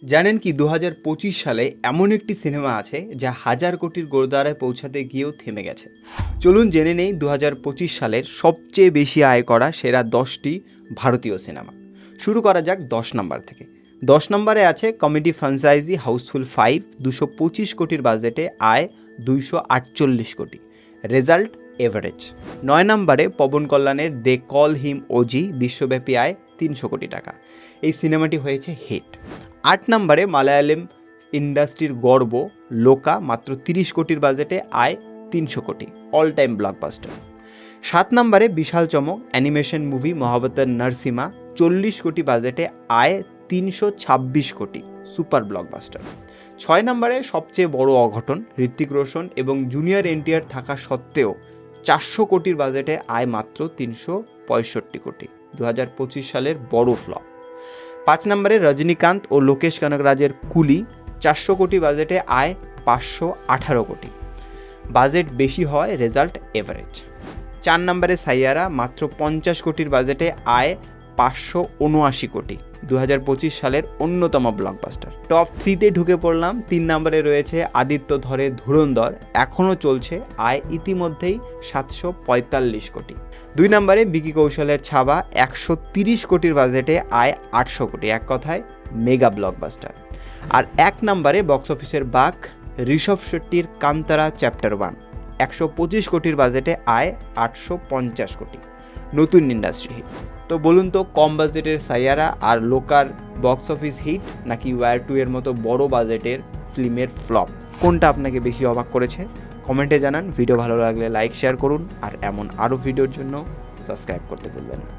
জানেন কি 2025 সালে এমন একটি সিনেমা আছে যা হাজার কোটির গোলদারায় পৌঁছাতে গিয়েও থেমে গেছে। চলুন জেনে নেই 2025 সালের সবচেয়ে বেশি আয় করা সেরা 10টি ভারতীয় সিনেমা। শুরু করা যাক 10 নম্বর থেকে। 10 নম্বরে আছে কমেডি ফ্র্যাঞ্চাইজি হাউসফুল 5, 225 কোটির বাজেটে আয় 248 কোটি, রেজাল্ট এভারেজ। 9 নম্বরে পবন কল্যাণের দে কল হিম ওজি, বিশ্বব্যাপী আয় 300 কোটি টাকা। এই সিনেমাটি হয়েছে হিট। 8 নম্বরে মালায়ালাম ইন্ডাস্ট্রির গর্ব লোকা, মাত্র 30 কোটির বাজেটে আয় 300 কোটি, অল টাইম ব্লকবাস্টার। 7 নম্বরে বিশাল চমক অ্যানিমেশন মুভি মহাবতার নরসিমা, 40 কোটি বাজেটে আয় 326 কোটি, সুপার ব্লকবাস্টার। 6 নম্বরে সবচেয়ে বড় অঘটন, ঋত্বিক রোশন এবং জুনিয়র এনটিআর থাকা সত্ত্বেও 400 কোটির বাজেটে আয় মাত্র 365 কোটি, 2025 সালের বড় ফ্লপ। 5 নম্বরে রজনীকান্ত ও লোকেশ কানাগরাজের কুলি, 400 কোটি বাজেটে আয় 518 কোটি, বাজেট বেশি হয়, রেজাল্ট এভারেজ। 4 নম্বরে সাইয়ারা, মাত্র 50 কোটির বাজেটে আয় 579 কোটি, 2025 সালের অন্যতম ব্লকবাস্টার। টপ 3তে ঢুকে পড়লাম। 3 নম্বরে রয়েছে আদিত্য ধরের ধুরন্ধর, এখনও চলছে, আয় ইতিমধ্যেই 745 কোটি। 2 নম্বরে বিকি কৌশলের ছাবা, 130 কোটির বাজেটে আয় 800 কোটি, এক কথায় মেগা ব্লকবাস্টার। আর 1 নম্বরে বক্স অফিসের বাঘ ঋষভ শেট্টির কান্তারা চ্যাপ্টার 1, 125 কোটির বাজেটে আয় 850 কোটি, নতুন ইন্ডাস্ট্রি হিট। তো বলুন তো, কম বাজেটের সাইয়ারা আর লোকার বক্স অফিস হিট নাকি ওয়্যার 2 এর মতো বড় বাজেটের ফিল্মের ফ্লপ, কোনটা আপনাকে বেশি অবাক করেছে? কমেন্টে জানান। ভিডিও ভালো লাগলে লাইক শেয়ার করুন, আর এমন আরও ভিডিওর জন্য সাবস্ক্রাইব করতে ভুলবেন না।